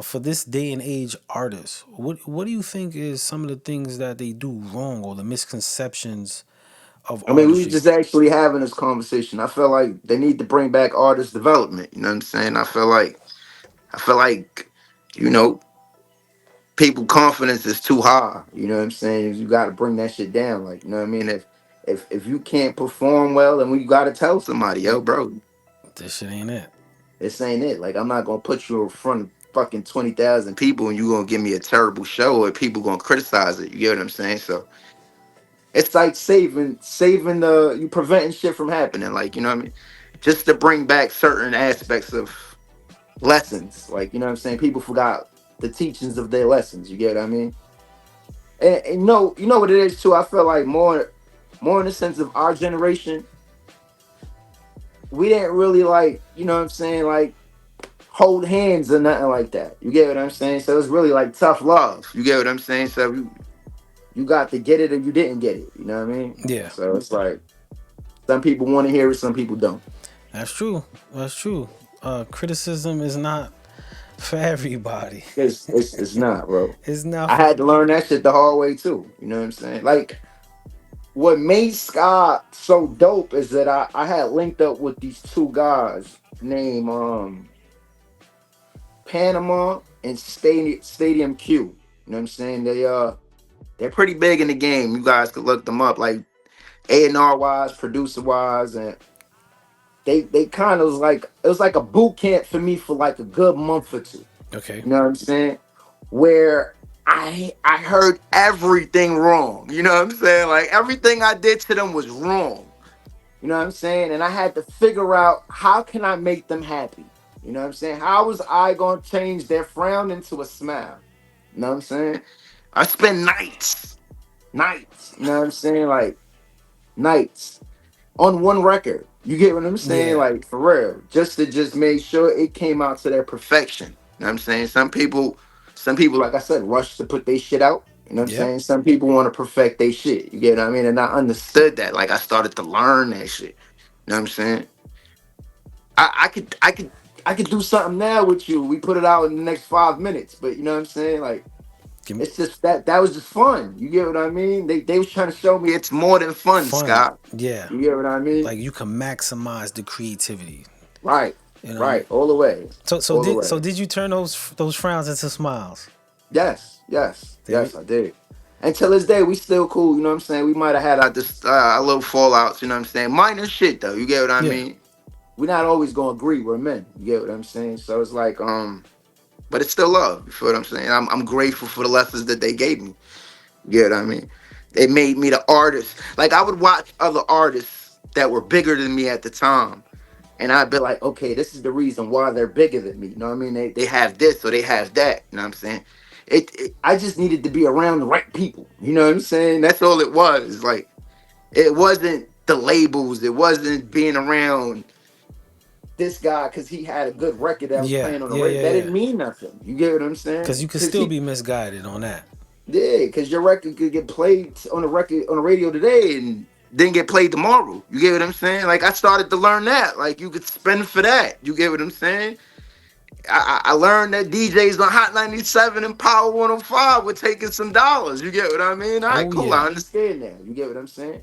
for this day and age artists, what do you think is some of the things that they do wrong or the misconceptions of I mean, we were artistry? just actually having this conversation. I feel like they need to bring back artist development. You know what I'm saying? I feel like, you know, people confidence is too high. You know what I'm saying? You got to bring that shit down. Like, you know what I mean? If you can't perform well, then we got to tell somebody, yo, bro. This shit ain't it. This ain't it. Like, I'm not gonna put you in front of fucking 20,000 people and you gonna give me a terrible show or people gonna criticize it. You get what I'm saying? So it's like saving the you preventing shit from happening. Like, you know what I mean? Just to bring back certain aspects of lessons. Like, you know what I'm saying? People forgot the teachings of their lessons. You get what I mean? And you know what it is too. I feel like more in the sense of our generation, we didn't really like, you know what I'm saying, like hold hands or nothing like that. You get what I'm saying? So it's really like tough love. You get what I'm saying? So you got to get it or you didn't get it. You know what I mean? Yeah, So it's like some people want to hear it, some people don't. that's true. That's true. Criticism is not for everybody. It's not, bro. It's not I for. had to learn that shit the hard way too. You know what I'm saying? Like what made Scott so dope is that I had linked up with these two guys named Panama and Stadium Q. You know what I'm saying? They're pretty big in the game. You guys could look them up, like A&R wise, producer wise, and they kind of was like it was like a boot camp for me for like a good month or two. Okay. You know what I'm saying? Where I heard everything wrong. You know what I'm saying? Like everything I did to them was wrong. You know what I'm saying? And I had to figure out how can I make them happy. You know what I'm saying? How was I gonna change their frown into a smile? You know what I'm saying? I spent nights. You know what I'm saying? Like nights on one record. You get what I'm saying? Yeah. Like for real. Just to just make sure it came out to their perfection. You know what I'm saying? Some people, like I said, rush to put their shit out. You know what I'm Yep. saying? Some people want to perfect their shit. You get what I mean? And I understood that. Like I started to learn that shit. You know what I'm saying? I could do something now with you. We put it out in the next 5 minutes. But you know what I'm saying? Like Give me it's just that was just fun. You get what I mean? They was trying to show me it's more than fun, fun. Scott. Yeah. You get what I mean? Like you can maximize the creativity. Right. You know. Right. All the way. So All the did way. so did you turn those frowns into smiles? Yes, Did I did. And till this day, we still cool. You know what I'm saying? We might have had our little fallouts. You know what I'm saying? Minor shit though. You get what I Yeah. mean? We're not always gonna agree. We're men. You get what I'm saying? So it's like but it's still love. You feel what I'm saying? I'm grateful for the lessons that they gave me. You get what I mean? They made me the artist. Like I would watch other artists that were bigger than me at the time. And I'd be like, okay, this is the reason why they're bigger than me. You know what I mean? They have this or they have that. You know what I'm saying? I just needed to be around the right people. You know what I'm saying? That's all it was. Like it wasn't the labels. It wasn't being around this guy because he had a good record that was Yeah. playing on the Yeah. radio. Yeah. That Yeah. didn't mean nothing. You get what I'm Because saying? you could Because still he be misguided on that. yeah, because your record could get played on the radio today and didn't get played tomorrow. You get what I'm saying? Like I started to learn that. Like you could spend for that. You get what I'm saying? I learned that DJs on Hot 97 and Power 105 were taking some dollars. You get what I mean? All right, Oh cool. I yeah. understand that. You get what I'm saying?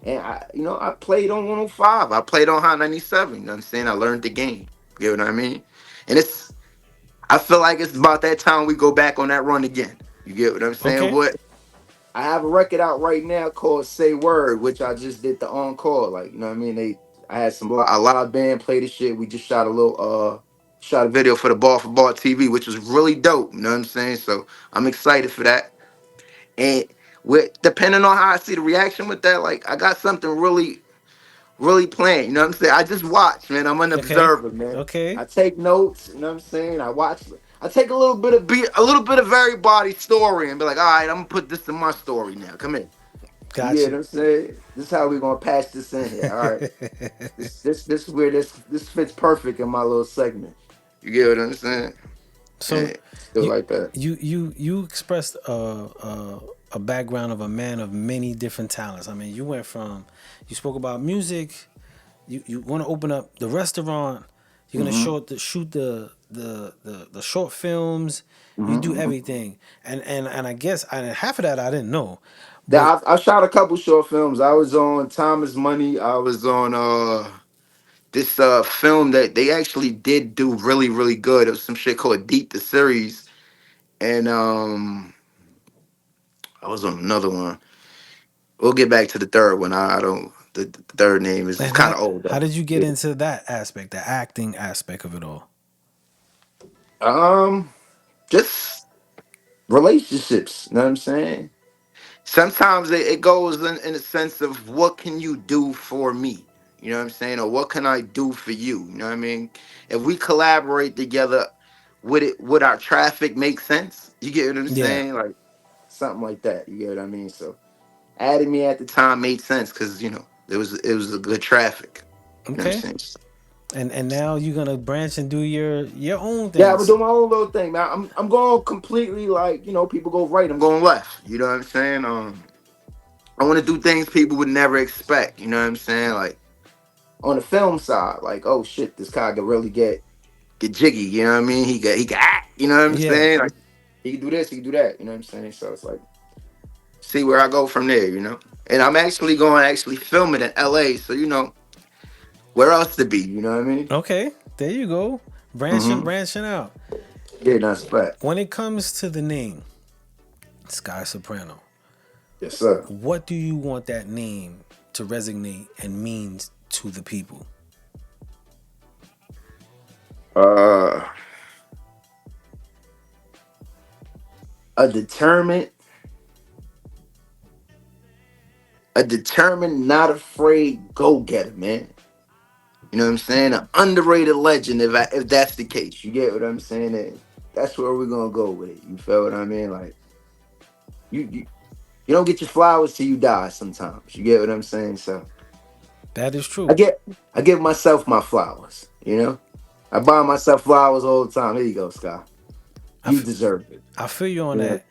And I played on 105. I played on Hot 97. You know what I'm saying? I learned the game. You get what I mean? And I feel like it's about that time we go back on that run again. You get what I'm saying? Okay. What I have a record out right now called Say Word, which I just did the encore. Like, you know what I mean? I had a live band play the shit. We just shot a video for the Ball for Ball TV, which was really dope. You know what I'm saying? So I'm excited for that. And with depending on how I see the reaction with that, like I got something really planned. You know what I'm saying? I just watch, man. I'm an Okay. observer, man. Okay. I take notes, you know what I'm saying? I watch. I take a little bit of everybody's story and be like, all right, I'm gonna put this in my story now. Come in. You Got get you. what I'm saying? This is how we gonna patch this in here. All right. This is where this fits perfect in my little segment. You get what I'm saying? So And still you like that. you expressed a background of a man of many different talents. I mean, you spoke about music. You want to open up the restaurant. You're gonna Mm-hmm. shoot the short films. You do Mm-hmm. everything, and I guess half of that I didn't know, but Yeah, I shot a couple short films. I was on Time is Money. I was on this film that they actually did do really good. It was some shit called Deep the Series. And I was on another one. We'll get back to the third one. I don't. the third name is And kind of old how though. did you get Yeah. into that aspect, the acting aspect of it all? Just relationships. You know what I'm saying? Sometimes it goes in a sense of what can you do for me? You know what I'm saying? Or what can I do for you? You know what I mean? If we collaborate together, would our traffic make sense? You get what I'm Yeah. saying? Like something like that. You get what I mean? So adding me at the time made sense because it was a good traffic. You know what Okay. I'm saying? And now you're gonna branch and do your own Yeah, I'm things. doing my own little thing, man. I'm going completely like, people go right, I'm going left. You know what I'm saying? I want to do things people would never expect. You know what I'm saying? Like on the film side, like, oh shit, this guy can really get jiggy. You know what I mean? He can act. You know what I'm Yeah. saying? Like he can do this, he can do that. You know what I'm saying? So it's like see where I go from there. And I'm actually going to actually film it in L.A. So where else to be? You know what I mean? Okay. There you go. Mm-hmm. Branching out. Yeah, that's fact. When it comes to the name Sky Soprano, Yes, sir. what do you want that name to resonate and mean to the people? Uh, a determined, not afraid go getter, man. You know what I'm saying? An underrated legend, if that's the case. You get what I'm saying? And that's where we're gonna go with it. You feel what I mean? Like you don't get your flowers till you die. Sometimes you get what I'm saying. So That is I true. get I give myself my flowers. I buy myself flowers all the time. Here you go, Sky. I, You f- deserve it. I feel you on You know, that.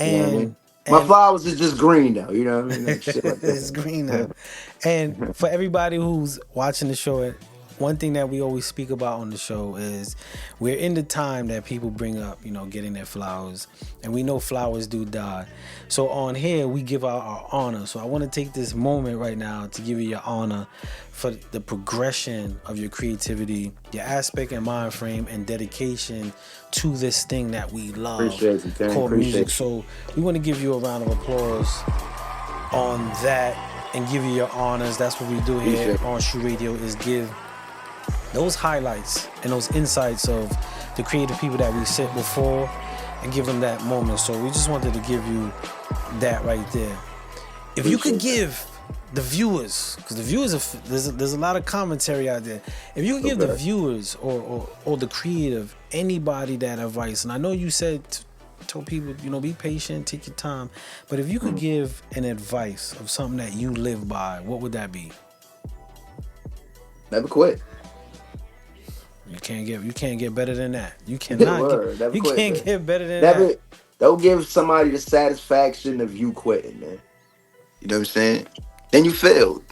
you know what I mean? And My and flowers is just green though. You know what I mean? Like shit like it's green now. that. And for everybody who's watching the show, one thing that we always speak about on the show is we're in the time that people bring up, getting their flowers. And we know flowers do die. So on here, we give out our honor. So I want to take this moment right now to give you your honor for the progression of your creativity, your aspect and mind frame, and dedication to this thing that we love Appreciate you, King. called music. Appreciate you. So we want to give you a round of applause on that and give you your honors. That's what we do here Appreciate on SHU Radio, is give those highlights and those insights of the creative people that we sit before and give them that moment. So we just wanted to give you that right there. If you could Appreciate give the viewers, because the viewers there's a lot of commentary out there. If you could give the Okay. viewers or the creative, anybody, that advice, and I know you said told people, be patient, take your time, but if you could give an advice of something that you live by, what would that be? Never quit. You can't get better than that. You Good cannot get word. Never you quit, can't man. get better than that. Never. Don't give somebody the satisfaction of you quitting, man. You know what I'm saying? Then you failed.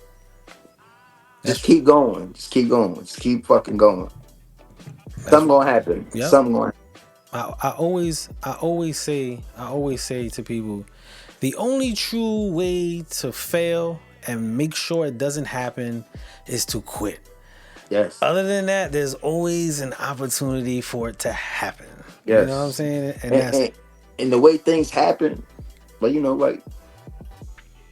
Just That's keep going. Just keep going. Just keep fucking going. that's Something gonna happen. yep. Something gonna. I always say to people, the only true way to fail and make sure it doesn't happen is to quit. Yes. Other than that, there's always an opportunity for it to happen. You know what I'm Yes. saying? And And, that's and and the way things happen, but like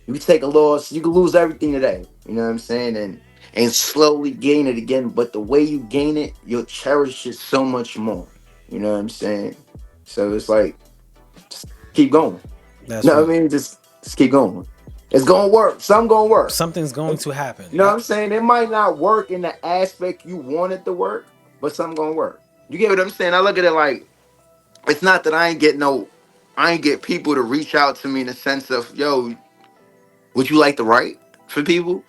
you take a loss, you can lose everything today. You know what I'm saying? And slowly gain it again. But the way you gain it, you'll cherish it so much more. You know what I'm saying? So it's like just keep going. that's You know what what I mean? Just keep going. It's gonna work. Something gonna work. something's going You to happen. know what I'm saying? It might not work in the aspect you want it to work, but something gonna work. You get what I'm saying? I look at it like it's not that I ain't get people to reach out to me in the sense of, yo, would you like to write for people?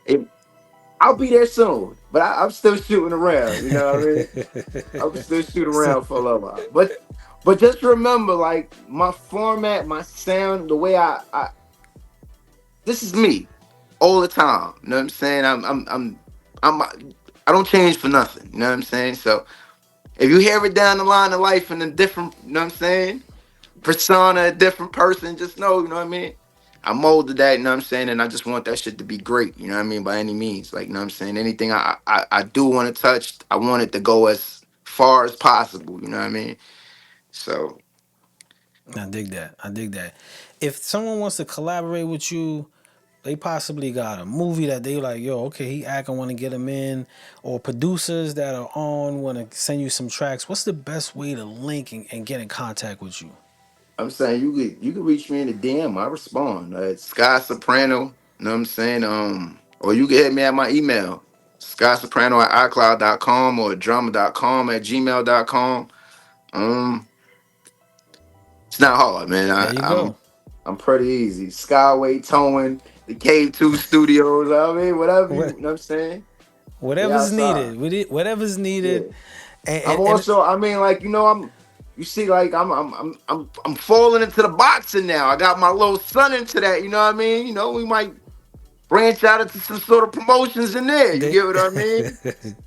It, I'll be there soon, but I'm still shooting around. You know what I mean? I'm still shooting around for a little while. But just remember, like my format, my sound, the way I this is me all the time. You know what I'm saying? I'm I don't change for nothing. You know what I'm saying? So if you hear it down the line of life in a different, you know what I'm saying, persona, a different person, just know, you know what I mean? I molded that, you know what I'm saying? And I just want that shit to be great, you know what I mean? By any means. Like, you know what I'm saying? Anything I do want to touch, I want it to go as far as possible, you know what I mean? So I dig that. If someone wants to collaborate with you, they possibly got a movie that they like, yo, okay, he acting, want to get him in, or producers that are on want to send you some tracks. What's the best way to link and get in contact with you? I'm saying you could reach me in the DM. I respond. It's Sky Soprano. You know what I'm saying? Or you can hit me at my email, skysoprano@icloud.com or drama.com@gmail.com. Um, it's not hard, man. There you go. I'm pretty easy. Skyway Towing, the K2 Studios. I mean, whatever What, you know what I'm saying? We whatever's outside. needed, with it, whatever's Yeah. needed, and, I'm and, and also, I mean, like, you see, like, I'm falling into the boxing now. I got my little son into that, you know what I mean? We might branch out into some sort of promotions in there. You they, get what I mean?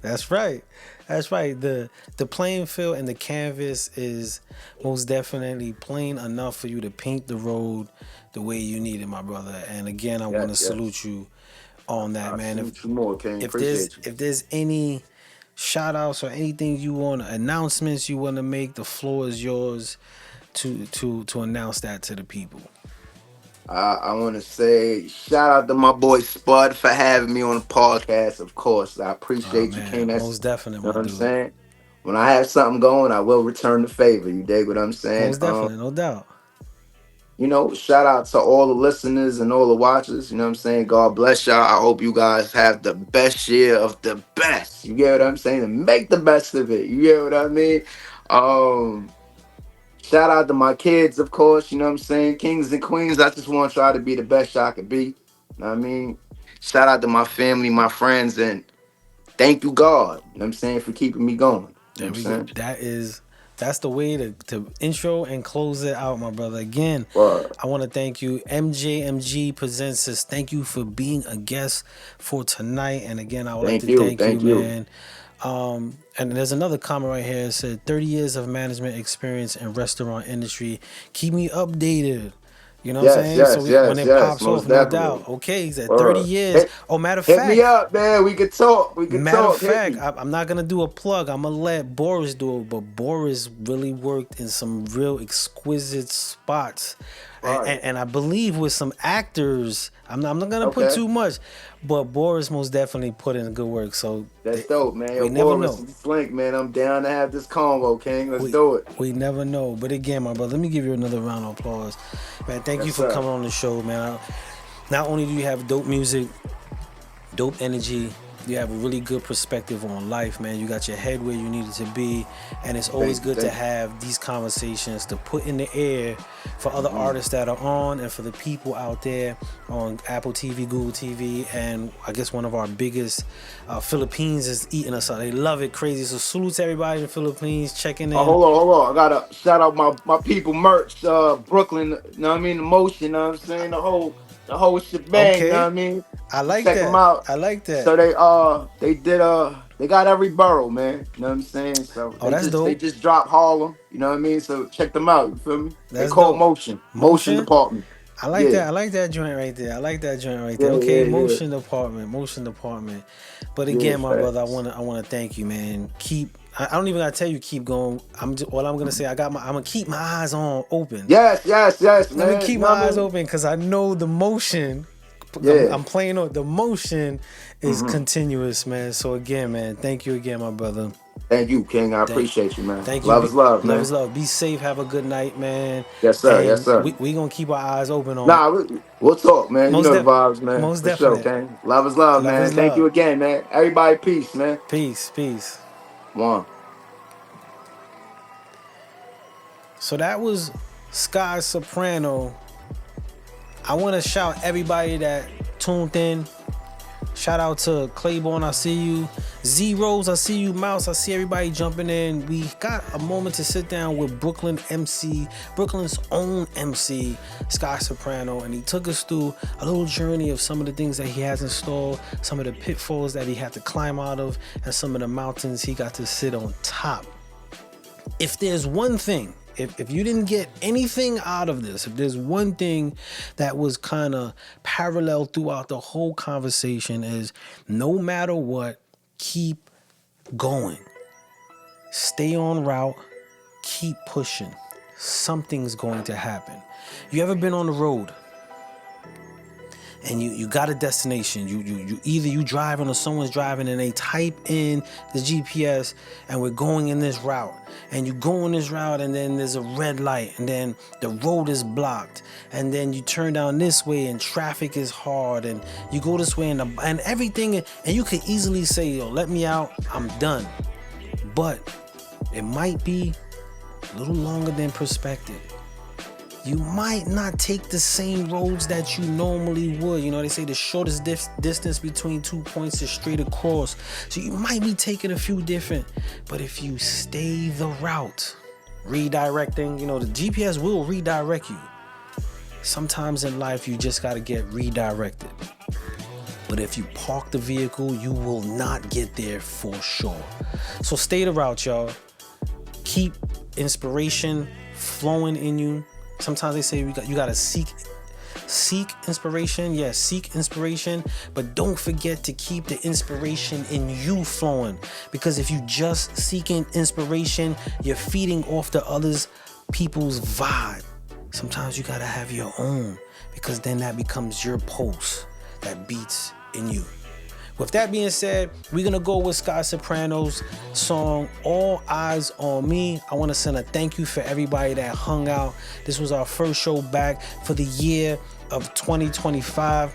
that's right. That's right. The playing field and the canvas is most definitely plain enough for you to paint the road the way you need it, my brother. And again, I want to Yes, yes. salute you on that, I man. salute you more, King. If there's Appreciate you. if there's any shout outs or anything you want, announcements you want to make, the floor is yours to announce that to the people. I want to say shout out to my boy Spud for having me on the podcast. Of course, I Oh appreciate you, King. man, That's, most definitely, you know my what I'm dude. saying. When I have something going, I will return the favor. You dig what I'm saying? Most definitely, no doubt. Shout out to all the listeners and all the watchers. You know what I'm saying? God bless y'all. I hope you guys have the best year of the best. You get what I'm saying? And make the best of it. You get what I mean? Um, Shout out to my kids, of course. You know what I'm saying? Kings and queens. I just want y'all to be the best y'all could be. You know what I mean? Shout out to my family, my friends, and thank you, God. You know what I'm saying? For keeping me going. You know what There I'm we go. saying? That's the way to intro and close it out, my brother. Again, Word. I want to thank you. MJMG presents us. Thank you for being a guest for tonight. And again, I would like Thank to you. thank you, Thank you. man. And there's another comment right here. It said 30 years of management experience in restaurant industry. Keep me updated. You know what I'm Yes, saying? So yes, when yes, it yes. pops off, Most no doubt. definitely. Okay, he said 30 Word. years. Hit, Oh, matter of hit me fact, up, man. We could talk. We could Matter of talk. Hit fact, me. I'm not gonna do a plug. I'm gonna let Boris do it, but Boris really worked in some real exquisite spots, Right. and I believe with some actors. I'm not gonna put Okay. too much, but Boris most definitely put in good work. So That's dope, man. Yo, we never Boris, know. Slink, man. I'm down to have this convo, King. Let's We do it. we never know. But again, my brother, let me give you another round of applause, man. Thank you Yes, for sir. coming on the show, man. Not only do you have dope music, dope energy. You have a really good perspective on life, man. You got your head where you need it to be. And it's always Thank you. good to Thank you. have these conversations to put in the air for other artists that are on and for the people out there on Apple TV, Google TV. And I guess one of our biggest Philippines is eating us up. They love it crazy. So salute to everybody in the Philippines checking Oh, in. hold on. I gotta shout out my people merch, Brooklyn, you know what I mean? The motion, you know what I'm saying? The whole shebang, you know what Okay. I mean? I You like check them that. out. I like that. So they got every borough, man. You know what I'm saying? So Oh, they that's just they dope. just dropped Harlem, you know what I mean? So check them out, you feel me? They That's call dope. Motion. Motion Motion? Department. I like Yeah. that. I like that joint right there. I like that joint right there. Yeah, Okay, yeah, yeah. motion department, motion department. But Yeah, again, my brother, I facts. wanna thank you, man. I don't even gotta tell you keep going. All I'm gonna say. I'm gonna keep my eyes on open. Yes, yes, yes, Let me man. You keep know my what I eyes mean? open because I know the motion. Yeah. I'm playing on the motion is hmm continuous, man. So again, man, thank you again, my brother. Thank you, King. I Thank, appreciate you, man. thank you. Love is love, Love man. is love. Be safe. Have a good night, man. Yes, sir. Yes, And sir. we gonna keep our eyes open on Nah, we'll talk, man. You most know the def, vibes, man. most For sure, definite. okay? Love is love, Love is man. Thank you love. again, man. Everybody, peace, man. Peace, peace. One. So that was Sky Soprano. I want to shout everybody that tuned in. Shout out to Claiborne, I see you. Zeros, I see you. Mouse, I see everybody jumping in. We got a moment to sit down with Brooklyn MC, Brooklyn's own MC, Sky Soprano, and he took us through a little journey of some of the things that he has installed, some of the pitfalls that he had to climb out of, and some of the mountains he got to sit on top. If there's one thing, if you didn't get anything out of this, if there's one thing that was kind of parallel throughout the whole conversation is no matter what, keep going. Stay on route, keep pushing. Something's going to happen. You ever been on the road and you got a destination. You either you driving or someone's driving, and they type in the GPS, and we're going in this route, and you go on this route, and then there's a red light, and then the road is blocked, and then you turn down this way, and traffic is hard, and you go this way, and everything, and you could easily say, yo, let me out, I'm done. But it might be a little longer than perspective. You might not take the same roads that you normally would. You know, they say the shortest distance between 2 points is straight across. So you might be taking a few different, but if you stay the route, redirecting, you know, the GPS will redirect you. Sometimes in life, you just got to get redirected. But if you park the vehicle, you will not get there for sure. So stay the route, y'all. Keep inspiration flowing in you. Sometimes they say you gotta seek inspiration. Yes, seek inspiration, but don't forget to keep the inspiration in you flowing. Because if you just seeking inspiration, you're feeding off the others people's vibe. Sometimes you gotta have your own, because then that becomes your pulse that beats in you. With that being said, we're gonna go with Sky Soprano's song, All Eyes on Me. I wanna send a thank you for everybody that hung out. This was our first show back for the year of 2025.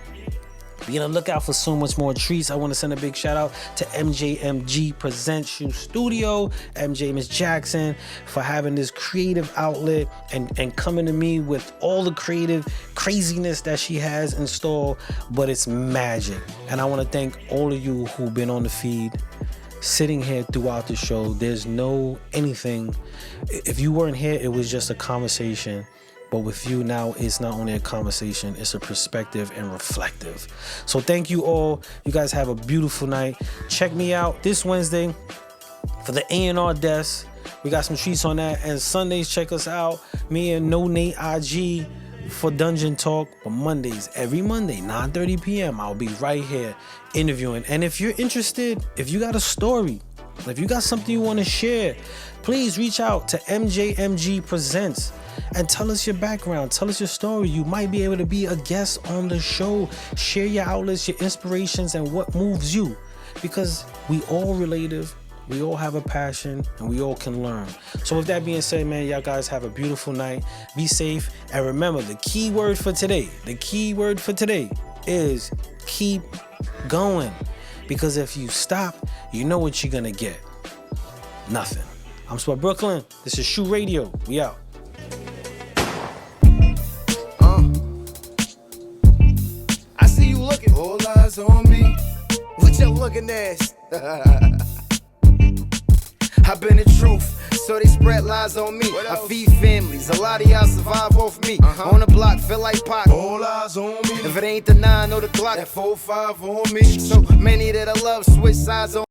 Be on the lookout for so much more treats. I want to send a big shout out to MJMG Presents SHU Studio, MJ Miss Jackson, for having this creative outlet and coming to me with all the creative craziness that she has in store, but it's magic. And I want to thank all of you who've been on the feed, sitting here throughout the show. There's no anything. If you weren't here, it was just a conversation. But with you now, it's not only a conversation, it's a perspective and reflective. So thank you all. You guys have a beautiful night. Check me out this Wednesday for the A&R desk. We got some treats on that. And Sundays, check us out. Me and No Nate IG for Dungeon Talk. But Mondays, every Monday, 9:30 p.m., I'll be right here interviewing. And if you're interested, if you got a story, if you got something you want to share, please reach out to MJMG Presents and tell us your background, tell us your story. You might be able to be a guest on the show. Share your outlets, your inspirations, and what moves you. Because we all relative, we all have a passion, and we all can learn. So with that being said, man, y'all guys have a beautiful night. Be safe. And remember, the key word for today is keep going. Because if you stop, you know what you're gonna get. Nothing. I'm SopranoThe Brooklyn. This is SHU Radio. We out. I see you looking. All eyes on me. What you looking at? I've been the truth, so they spread lies on me. I feed families, a lot of y'all survive off me. On the block, feel like Pac. All eyes on me. If it ain't the 9 or the Glock, that 4-5 on me. So many that I love switch sides on